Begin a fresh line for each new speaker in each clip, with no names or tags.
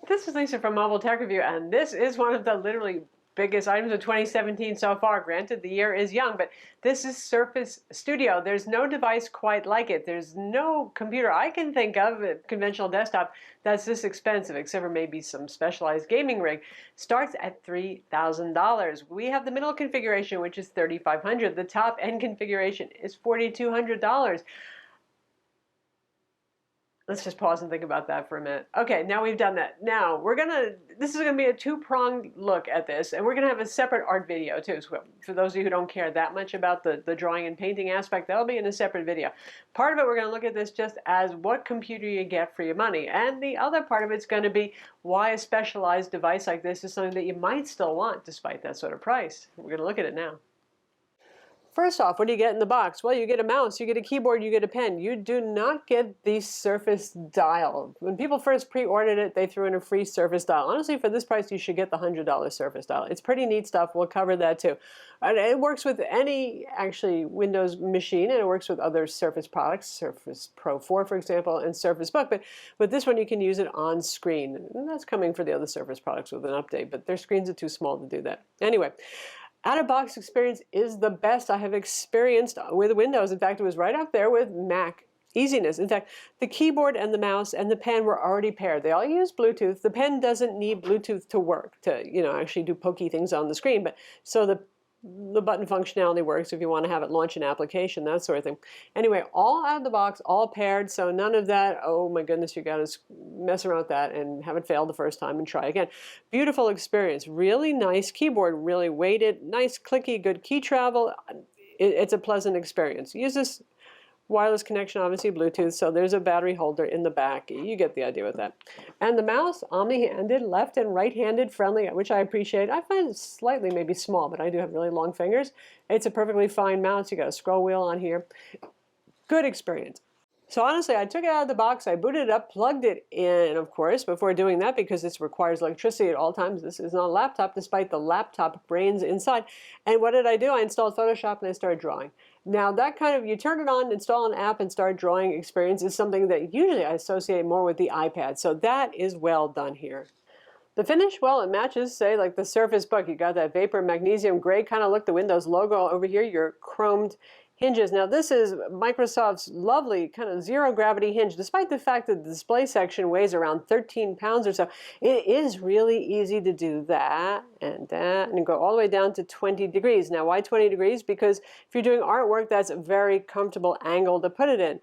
This is Lisa from Mobile Tech Review, and this is one of the literally biggest items of 2017 so far. Granted, the year is young, but this is Surface Studio. There's no device quite like it. There's no computer I can think of, a conventional desktop, that's this expensive, except for maybe some specialized gaming rig. Starts at $3,000. We have the middle configuration, which is $3,500. The top end configuration is $4,200. Let's just pause and think about that for a minute. Okay, now we've done that. Now, this is gonna be a two-pronged look at this, and we're gonna have a separate art video too. So for those of you who don't care that much about the drawing and painting aspect, that'll be in a separate video. Part of it, we're gonna look at this just as what computer you get for your money. And the other part of it's gonna be why a specialized device like this is something that you might still want despite that sort of price. We're gonna look at it now. First off, what do you get in the box? Well, you get a mouse, you get a keyboard, you get a pen. You do not get the Surface Dial. When people first pre-ordered it, they threw in a free Surface Dial. Honestly, for this price, you should get the $100 Surface Dial. It's pretty neat stuff. We'll cover that too. And it works with any, actually, Windows machine, and it works with other Surface products, Surface Pro 4, for example, and Surface Book. But with this one, you can use it on screen. And that's coming for the other Surface products with an update, but their screens are too small to do that. Anyway. Out-of-box experience is the best I have experienced with Windows. In fact, it was right up there with Mac easiness. In fact, the keyboard and the mouse and the pen were already paired. They all use Bluetooth. The pen doesn't need Bluetooth to work, to actually do pokey things on the screen. But so the button functionality works if you want to have it launch an application, that sort of thing. Anyway, all out of the box, all paired, so none of that, oh my goodness, you got to mess around with that and have it fail the first time and try again. Beautiful experience. Really nice keyboard, really weighted, nice clicky, good key travel. It's a pleasant experience. Use this wireless connection, obviously Bluetooth, so there's a battery holder in the back. You get the idea with that. And the mouse, omni-handed, left and right-handed friendly, which I appreciate. I find it slightly maybe small, but I do have really long fingers. It's a perfectly fine mouse. You got a scroll wheel on here. Good experience. So honestly, I took it out of the box, I booted it up, plugged it in, of course, before doing that because this requires electricity at all times. This is not a laptop, despite the laptop brains inside. And what did I do? I installed Photoshop and I started drawing. Now that kind of, you turn it on, install an app, and start drawing experience is something that usually I associate more with the iPad. So that is well done here. The finish, well, it matches, say, like the Surface Book. You got that vapor magnesium gray kind of look, the Windows logo over here, your chromed hinges. Now this is Microsoft's lovely kind of zero gravity hinge. Despite the fact that the display section weighs around 13 pounds or so, it is really easy to do that and that and go all the way down to 20 degrees. Now why 20 degrees? Because if you're doing artwork, that's a very comfortable angle to put it in.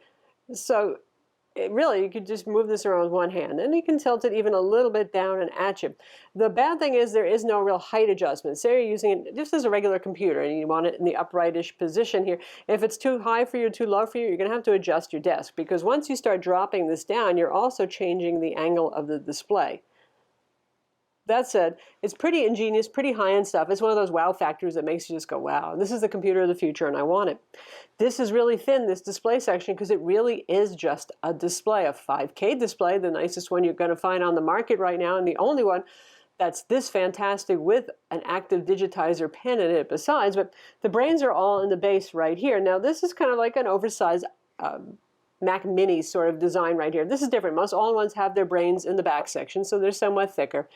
So really, you could just move this around with one hand, and you can tilt it even a little bit down and at you. The bad thing is there is no real height adjustment. Say you're using it just as a regular computer, and you want it in the uprightish position here. If it's too high for you, too low for you, you're going to have to adjust your desk, because once you start dropping this down, you're also changing the angle of the display. That said, it's pretty ingenious, pretty high-end stuff. It's one of those wow factors that makes you just go, wow, this is the computer of the future and I want it. This is really thin, this display section, because it really is just a display, a 5K display, the nicest one you're going to find on the market right now, and the only one that's this fantastic with an active digitizer pen in it besides, but the brains are all in the base right here. Now this is kind of like an oversized Mac Mini sort of design right here. This is different. Most all-in-ones have their brains in the back section, so they're somewhat thicker.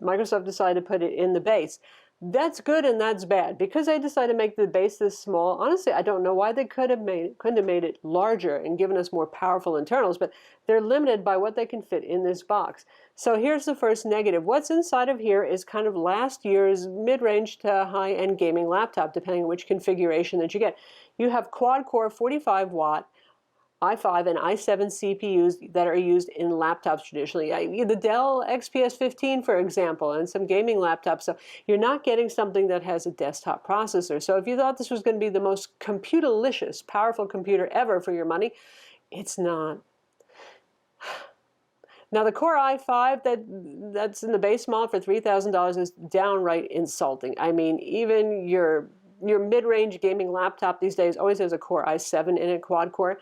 Microsoft decided to put it in the base. That's good and that's bad. Because they decided to make the base this small, honestly, I don't know why they couldn't have made it larger and given us more powerful internals, but they're limited by what they can fit in this box. So here's the first negative. What's inside of here is kind of last year's mid-range to high-end gaming laptop, depending on which configuration that you get. You have quad-core 45-watt i5 and i7 CPUs that are used in laptops traditionally. The Dell XPS 15, for example, and some gaming laptops. So you're not getting something that has a desktop processor. So if you thought this was going to be the most computalicious, powerful computer ever for your money, it's not. Now the Core i5 that's in the base model for $3,000 is downright insulting. I mean, even your mid-range gaming laptop these days always has a Core i7 in it, quad core.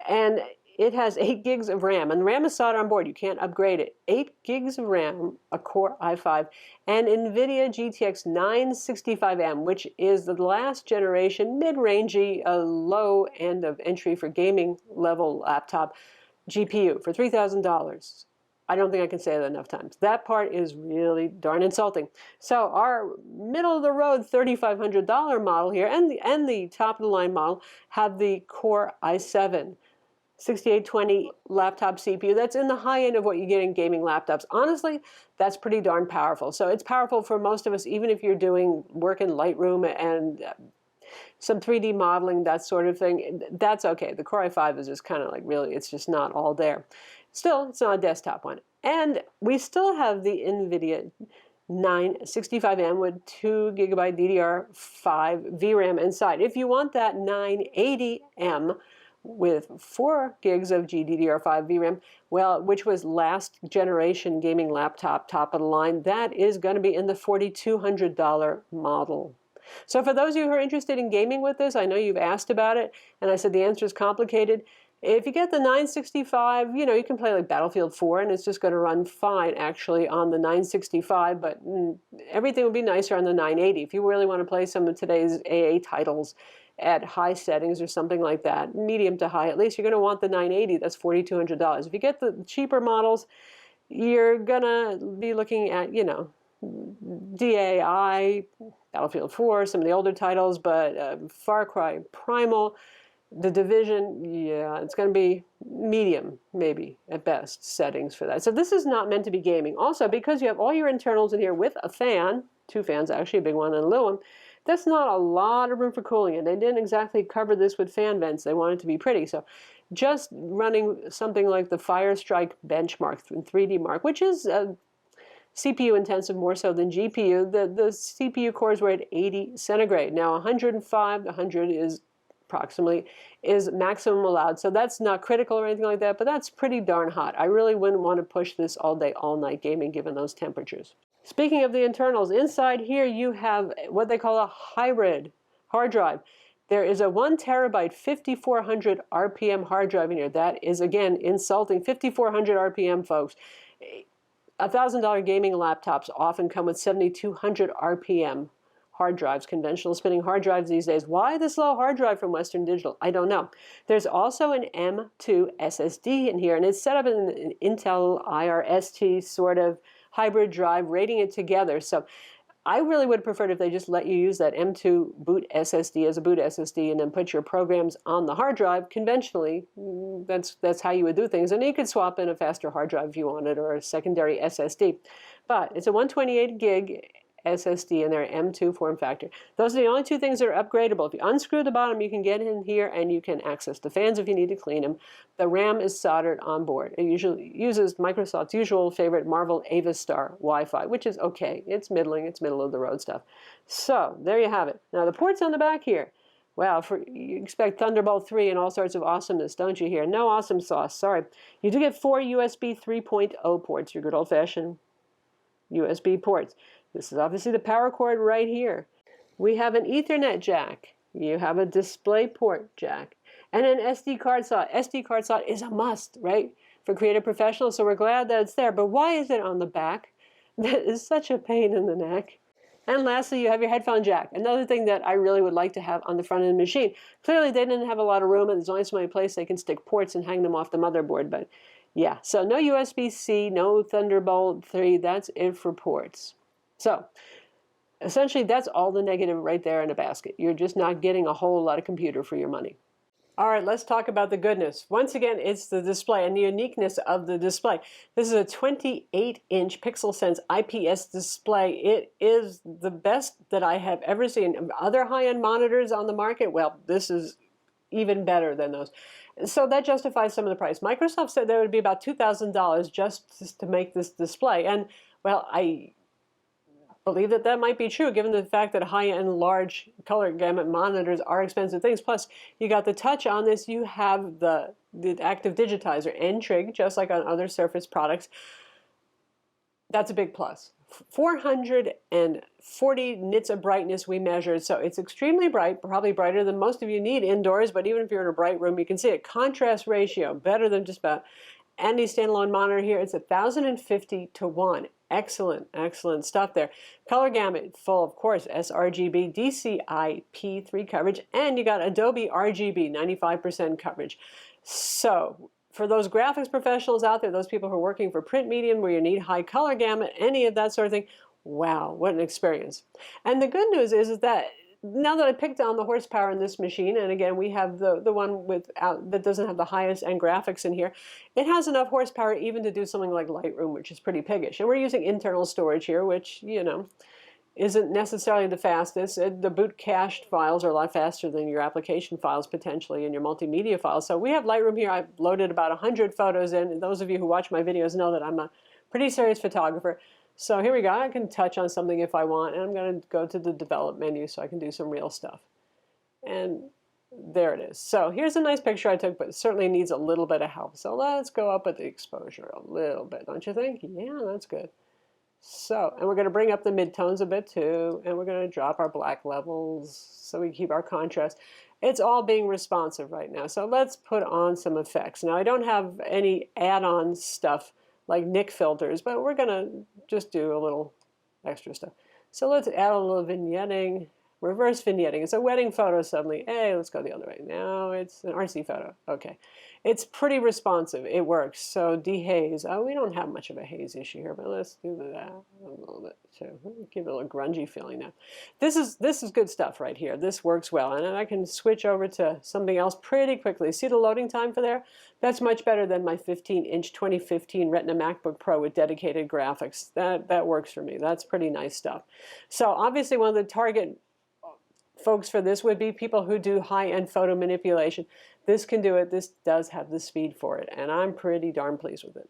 And it has 8 gigs of RAM, and RAM is soldered on board. You can't upgrade it. 8 gigs of RAM, a Core i5, and NVIDIA GTX 965M, which is the last generation, mid-rangey, low end of entry for gaming level laptop GPU for $3,000. I don't think I can say that enough times. That part is really darn insulting. So our middle of the road $3,500 model here and the top of the line model have the Core i7 6820 laptop CPU. That's in the high end of what you get in gaming laptops. Honestly, that's pretty darn powerful. So it's powerful for most of us, even if you're doing work in Lightroom and some 3D modeling, that sort of thing. That's okay. The Core i5 is just kind of like really, it's just not all there. Still, it's not a desktop one. And we still have the NVIDIA 965M with 2 GB DDR5 VRAM inside. If you want that 980M with 4 gigs of GDDR5 VRAM, well, which was last generation gaming laptop, top of the line, that is going to be in the $4,200 model. So for those of you who are interested in gaming with this, I know you've asked about it, and I said the answer is complicated. If you get the 965, you know, you can play like Battlefield 4, and it's just going to run fine, actually, on the 965, but everything would be nicer on the 980. If you really want to play some of today's AA titles at high settings or something like that, medium to high, at least you're going to want the 980. That's $4,200. If you get the cheaper models, you're going to be looking at, you know, DAI, Battlefield 4, some of the older titles, but Far Cry Primal, The Division, yeah, it's going to be medium, maybe, at best, settings for that. So this is not meant to be gaming. Also, because you have all your internals in here with a fan, 2 fans actually, a big one and a little one, that's not a lot of room for cooling, and they didn't exactly cover this with fan vents. They wanted it to be pretty. So just running something like the Firestrike benchmark in 3D Mark, which is CPU intensive more so than GPU, the CPU cores were at 80 centigrade. Now 105 to 100 is approximately is maximum allowed. So that's not critical or anything like that, but that's pretty darn hot. I really wouldn't want to push this all day, all night gaming given those temperatures. Speaking of the internals, inside here you have what they call a hybrid hard drive. There is a 1 terabyte 5400 RPM hard drive in here. That is, again, insulting. 5400 RPM, folks. $1,000 gaming laptops often come with 7200 RPM hard drives, conventional spinning hard drives these days. Why the slow hard drive from Western Digital? I don't know. There's also an M2 SSD in here, and it's set up in an Intel IRST sort of hybrid drive, rating it together. So I really would have preferred if they just let you use that M2 boot SSD as a boot SSD and then put your programs on the hard drive conventionally. That's how you would do things. And you could swap in a faster hard drive if you wanted, or a secondary SSD. But it's a 128 gig SSD in their M2 form factor. Those are the only 2 things that are upgradable. If you unscrew the bottom, you can get in here and you can access the fans if you need to clean them. The RAM is soldered on board. It usually uses Microsoft's usual favorite Marvel Avistar Wi-Fi, which is okay. It's middling. It's middle of the road stuff. So there you have it. Now the ports on the back here. Wow, you expect Thunderbolt 3 and all sorts of awesomeness, don't you here? No awesome sauce, sorry. You do get 4 USB 3.0 ports, your good old-fashioned USB ports. This is obviously the power cord right here. We have an Ethernet jack. You have a DisplayPort jack. And an SD card slot. SD card slot is a must, right? For creative professionals, so we're glad that it's there. But why is it on the back? That is such a pain in the neck. And lastly, you have your headphone jack. Another thing that I really would like to have on the front of the machine. Clearly, they didn't have a lot of room, and there's only so many places they can stick ports and hang them off the motherboard. But yeah, so no USB-C, no Thunderbolt 3. That's it for ports. So essentially, that's all the negative right there in a basket. You're just not getting a whole lot of computer for your money. All right, let's talk about the goodness. Once again, it's the display and the uniqueness of the display. This is a 28-inch PixelSense IPS display. It is the best that I have ever seen. Other high-end monitors on the market, well, this is even better than those. So that justifies some of the price. Microsoft said there would be about $2,000 just to make this display. And, well, I believe that that might be true, given the fact that high-end, large color gamut monitors are expensive things. Plus, you got the touch on this. You have the active digitizer, N-Trig, just like on other Surface products. That's a big plus. 440 nits of brightness we measured, so it's extremely bright, probably brighter than most of you need indoors, but even if you're in a bright room, you can see it. Contrast ratio, better than just about any standalone monitor here. It's 1,050 to 1. Excellent, excellent stuff there. Color gamut, full, of course, sRGB, DCI-P3 coverage, and you got Adobe RGB, 95% coverage. So, for those graphics professionals out there, those people who are working for print medium where you need high color gamut, any of that sort of thing, wow, what an experience. And the good news is that now that I picked on the horsepower in this machine, and again, we have the one that doesn't have the highest end graphics in here, it has enough horsepower even to do something like Lightroom, which is pretty piggish. And we're using internal storage here, which, you know, isn't necessarily the fastest. The boot cached files are a lot faster than your application files potentially and your multimedia files. So we have Lightroom here. I've loaded about 100 photos in. Those of you who watch my videos know that I'm a pretty serious photographer. So here we go. I can touch on something if I want, and I'm going to go to the develop menu so I can do some real stuff. And there it is. So here's a nice picture I took, but it certainly needs a little bit of help. So let's go up with the exposure a little bit, don't you think? Yeah, that's good. So, and we're going to bring up the midtones a bit too, and we're going to drop our black levels so we keep our contrast. It's all being responsive right now. So let's put on some effects. Now I don't have any add-on stuff like Nick filters, but we're going to just do a little extra stuff. So let's add a little vignetting, reverse vignetting. It's a wedding photo suddenly. Hey, let's go the other way. Now it's an RC photo. Okay. It's pretty responsive. It works. So dehaze. Oh, we don't have much of a haze issue here, but let's do that a little bit too. Give it a little grungy feeling now. This is good stuff right here. This works well. And then I can switch over to something else pretty quickly. See the loading time for there? That's much better than my 15-inch 2015 Retina MacBook Pro with dedicated graphics. That works for me. That's pretty nice stuff. So obviously one of the target folks for this would be people who do high-end photo manipulation. This can do it. This does have the speed for it, and I'm pretty darn pleased with it.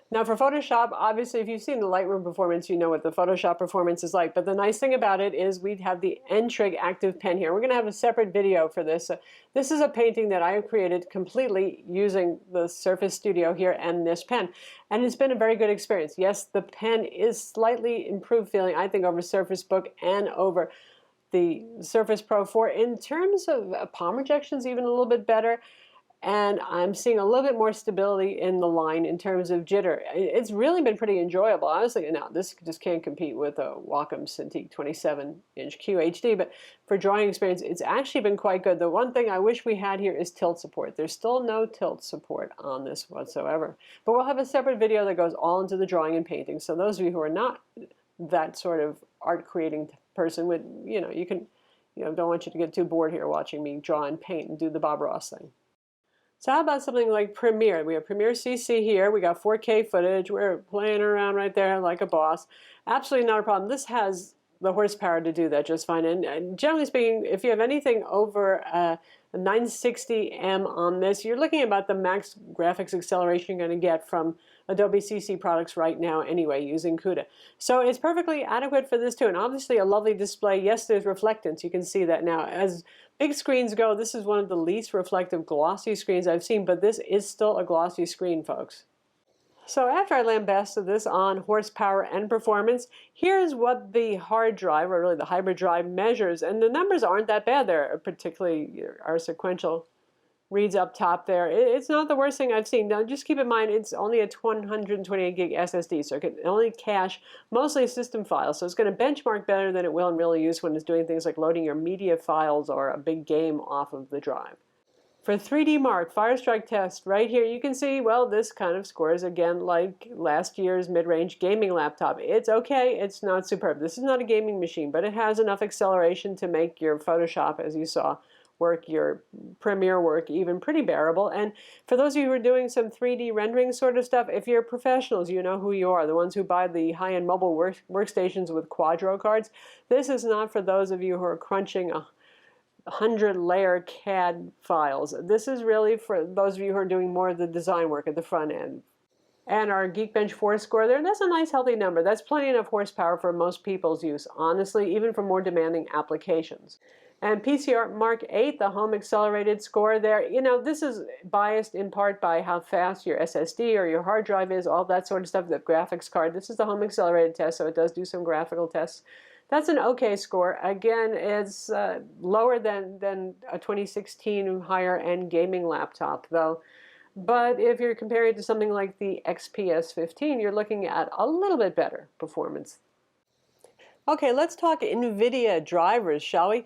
Now for Photoshop, obviously if you've seen the Lightroom performance, you know what the Photoshop performance is like, but the nice thing about it is we'd have the N-Trig active pen here. We're going to have a separate video for this. This is a painting that I have created completely using the Surface Studio here and this pen, and it's been a very good experience. Yes, the pen is slightly improved feeling, I think, over Surface Book and over the Surface Pro 4. In terms of palm rejections, even a little bit better. And I'm seeing a little bit more stability in the line in terms of jitter. It's really been pretty enjoyable. Honestly, now this just can't compete with a Wacom Cintiq 27-inch QHD, but for drawing experience, it's actually been quite good. The one thing I wish we had here is tilt support. There's still no tilt support on this whatsoever. But we'll have a separate video that goes all into the drawing and painting. So those of you who are not that sort of art creating person would, you can, don't want you to get too bored here watching me draw and paint and do the Bob Ross thing. So how about something like Premiere? We have Premiere CC here. We got 4K footage. We're playing around right there like a boss. Absolutely not a problem. This has the horsepower to do that just fine. And generally speaking, if you have anything over a 960M on this, you're looking at about the max graphics acceleration you're going to get from Adobe CC products right now anyway, using CUDA. So it's perfectly adequate for this too. And obviously a lovely display. Yes, there's reflectance. You can see that now. As big screens go, this is one of the least reflective glossy screens I've seen, but this is still a glossy screen, folks. So after I lambasted this on horsepower and performance, here's what the hard drive, or really the hybrid drive, measures. And the numbers aren't that bad there, particularly our sequential reads up top there. It's not the worst thing I've seen. Now just keep in mind it's only a 128 gig SSD, so it can only cache mostly system files. So it's going to benchmark better than it will in real use when it's doing things like loading your media files or a big game off of the drive. For 3D Mark Firestrike test, right here you can see, well, this kind of scores again like last year's mid-range gaming laptop. It's okay, it's not superb. This is not a gaming machine, but it has enough acceleration to make your Photoshop, as you saw, work, your Premiere work, even pretty bearable. And for those of you who are doing some 3D rendering sort of stuff, if you're professionals, you know who you are, the ones who buy the high-end mobile workstations with Quadro cards. This is not for those of you who are crunching 100-layer CAD files. This is really for those of you who are doing more of the design work at the front end. And our Geekbench 4 score there, that's a nice healthy number. That's plenty enough horsepower for most people's use, honestly, even for more demanding applications. And PCR Mark 8, the home accelerated score there, this is biased in part by how fast your SSD or your hard drive is, all that sort of stuff, the graphics card. This is the home accelerated test, so it does do some graphical tests. That's an okay score. Again, it's lower than a 2016 higher-end gaming laptop, though. But if you're comparing it to something like the XPS 15, you're looking at a little bit better performance. Okay, let's talk NVIDIA drivers, shall we?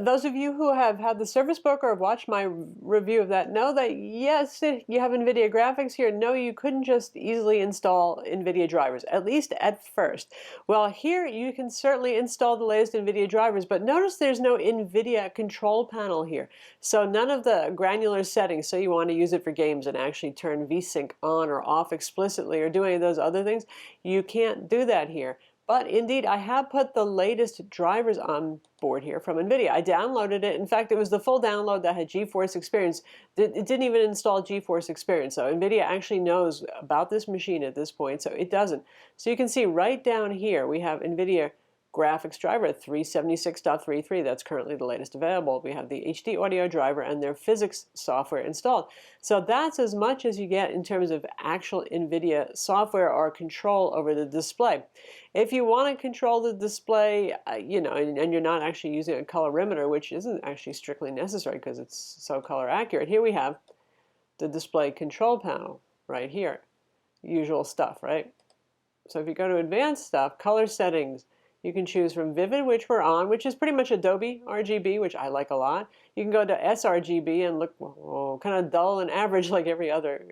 Those of you who have had the Surface Book or have watched my review of that know that yes, you have NVIDIA graphics here. No, you couldn't just easily install NVIDIA drivers, at least at first. Well, here you can certainly install the latest NVIDIA drivers, but notice there's no NVIDIA control panel here. So none of the granular settings, so you want to use it for games and actually turn VSync on or off explicitly or do any of those other things, you can't do that here. But indeed, I have put the latest drivers on board here from NVIDIA. I downloaded it. In fact, it was the full download that had GeForce Experience. It didn't even install GeForce Experience. So NVIDIA actually knows about this machine at this point, so it doesn't. So you can see right down here, we have NVIDIA graphics driver 376.33. That's currently the latest available. We have the HD audio driver and their physics software installed. So that's as much as you get in terms of actual NVIDIA software or control over the display. If you want to control the display, you know, and you're not actually using a colorimeter, which isn't actually strictly necessary because it's so color accurate, here we have the display control panel right here. Usual stuff, right? So if you go to advanced stuff, color settings, you can choose from Vivid, which we're on, which is pretty much Adobe RGB, which I like a lot. You can go to sRGB and look kind of dull and average like every other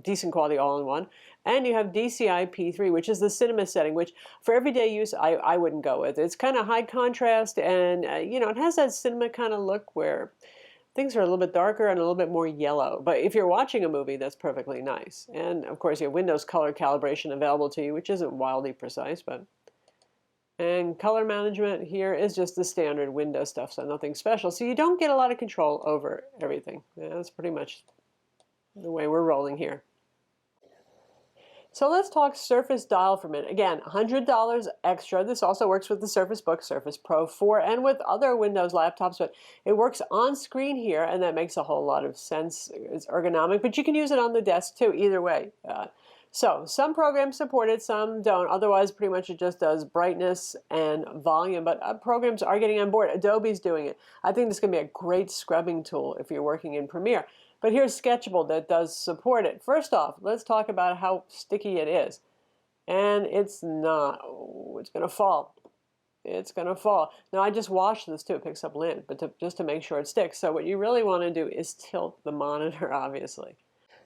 decent quality all-in-one. And you have DCI-P3, which is the cinema setting, which for everyday use I wouldn't go with. It's kind of high contrast and, you know, it has that cinema kind of look where things are a little bit darker and a little bit more yellow. But if you're watching a movie, that's perfectly nice. And, of course, you have Windows color calibration available to you, which isn't wildly precise, but... And color management here is just the standard Windows stuff, so nothing special. So you don't get a lot of control over everything. Yeah, that's pretty much the way we're rolling here. So let's talk Surface Dial for a minute. Again, $100 extra. This also works with the Surface Book, Surface Pro 4, and with other Windows laptops, but it works on screen here, and that makes a whole lot of sense. It's ergonomic, but you can use it on the desk too, either way. So some programs support it, some don't. Otherwise, pretty much it just does brightness and volume. But programs are getting on board. Adobe's doing it. I think this is going to be a great scrubbing tool if you're working in Premiere. But here's Sketchable that does support it. First off, let's talk about how sticky it is. And it's not. Oh, it's going to fall. It's going to fall. Now, I just washed this too. It picks up lint, but just to make sure it sticks. So what you really want to do is tilt the monitor, obviously.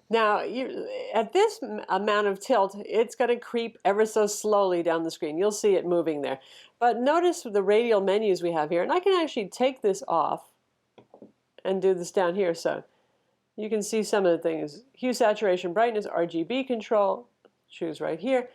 Now, at this amount of tilt, it's going to creep ever so slowly down the screen. You'll see it moving there. But notice the radial menus we have here. And I can actually take this off and do this down here. So you can see some of the things. Hue, saturation, brightness, RGB control. Choose right here.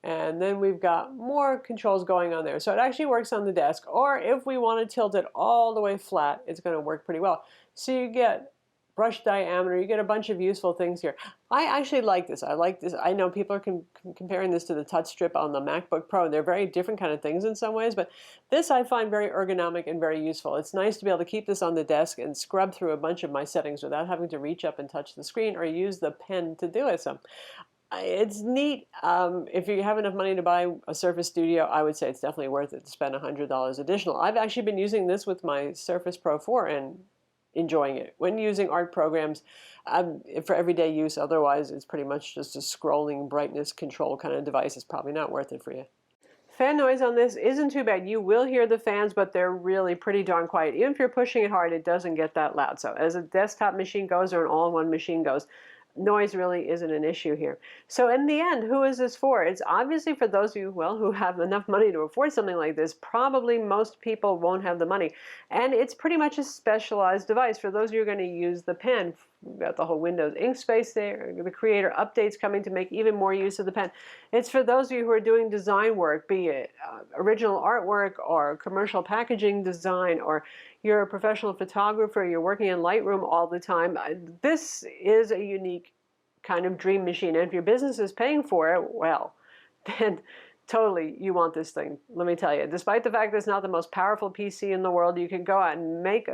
And then we've got more controls going on there. So it actually works on the desk. Or if we want to tilt it all the way flat, it's going to work pretty well. So you get brush diameter, you get a bunch of useful things here. I actually like this. I like this. I know people are comparing this to the touch strip on the MacBook Pro. They're very different kind of things in some ways, but this I find very ergonomic and very useful. It's nice to be able to keep this on the desk and scrub through a bunch of my settings without having to reach up and touch the screen or use the pen to do it. So it's neat. If you have enough money to buy a Surface Studio, I would say it's definitely worth it to spend $100 additional. I've actually been using this with my Surface Pro 4 and enjoying it when using art programs for everyday use. Otherwise, it's pretty much just a scrolling brightness control kind of device. It's probably not worth it for you. Fan noise on this isn't too bad. You will hear the fans, but they're really pretty darn quiet. Even if you're pushing it hard, it doesn't get that loud. So as a desktop machine goes or an all-in-one machine goes, noise really isn't an issue here. So in the end, who is this for? It's obviously for those of you, well, who have enough money to afford something like this. Probably most people won't have the money. And it's pretty much a specialized device. For those of you who are going to use the pen, we've got the whole Windows ink space there, the Creator updates coming to make even more use of the pen. It's for those of you who are doing design work, be it original artwork or commercial packaging design, or you're a professional photographer, you're working in Lightroom all the time. This is a unique kind of dream machine. And if your business is paying for it, well, then totally you want this thing. Let me tell you, despite the fact that it's not the most powerful PC in the world, you can go out and make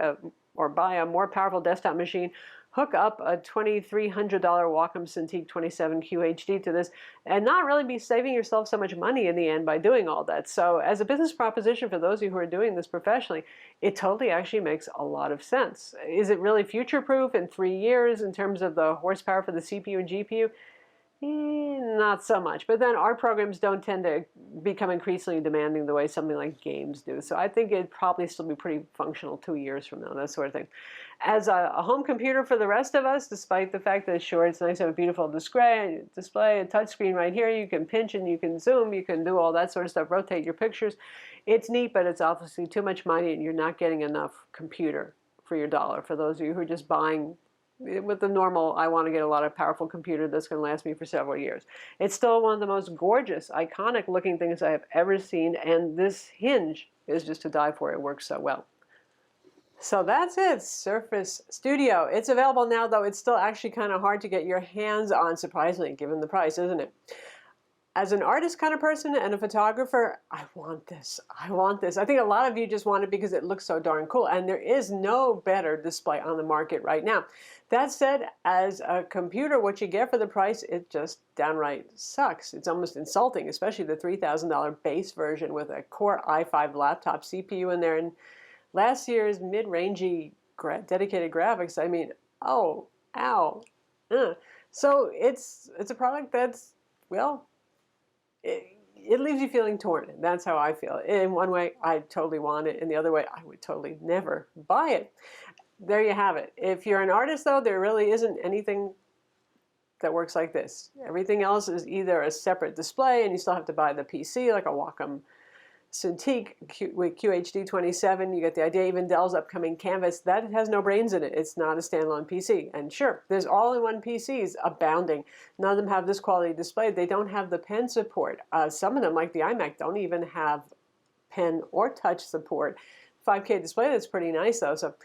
or buy a more powerful desktop machine, hook up a $2,300 Wacom Cintiq 27 QHD to this, and not really be saving yourself so much money in the end by doing all that. So as a business proposition for those of you who are doing this professionally, it totally actually makes a lot of sense. Is it really future-proof in 3 years in terms of the horsepower for the CPU and GPU? Not so much, but then art programs don't tend to become increasingly demanding the way something like games do. So I think it'd probably still be pretty functional 2 years from now, that sort of thing. As a home computer for the rest of us, despite the fact that sure, it's nice to have a beautiful display, a touch screen right here, you can pinch and you can zoom, you can do all that sort of stuff, rotate your pictures. It's neat, but it's obviously too much money and you're not getting enough computer for your dollar. For those of you who are just buying with the normal, I want to get a lot of powerful computer that's going to last me for several years. It's still one of the most gorgeous, iconic looking things I have ever seen, and this hinge is just to die for. It works so well. So that's it, Surface Studio. It's available now, though it's still actually kind of hard to get your hands on, surprisingly, given the price, isn't it? As an artist kind of person and a photographer, I want this. I want this. I think a lot of you just want it because it looks so darn cool. And there is no better display on the market right now. That said, as a computer, what you get for the price, it just downright sucks. It's almost insulting, especially the $3,000 base version with a Core i5 laptop CPU in there. And last year's mid-rangey dedicated graphics, I mean, oh, ow. So it's a product that's, well, it leaves you feeling torn. That's how I feel. In one way, I totally want it. In the other way, I would totally never buy it. There you have it. If you're an artist, though, there really isn't anything that works like this. Everything else is either a separate display, and you still have to buy the PC, like a Wacom Cintiq with QHD27. You get the idea. Even Dell's upcoming Canvas, that has no brains in it. It's not a standalone PC. And sure, there's all-in-one PCs abounding. None of them have this quality display. They don't have the pen support. Some of them, like the iMac, don't even have pen or touch support. 5K display, that's pretty nice, though. So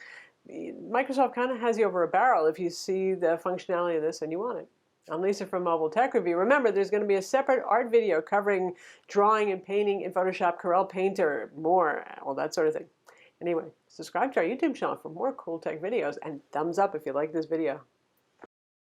Microsoft kind of has you over a barrel if you see the functionality of this and you want it. I'm Lisa from MobileTechReview. Remember, there's going to be a separate art video covering drawing and painting in Photoshop, Corel Painter, more, all that sort of thing. Anyway, subscribe to our YouTube channel for more cool tech videos, and thumbs up if you like this video.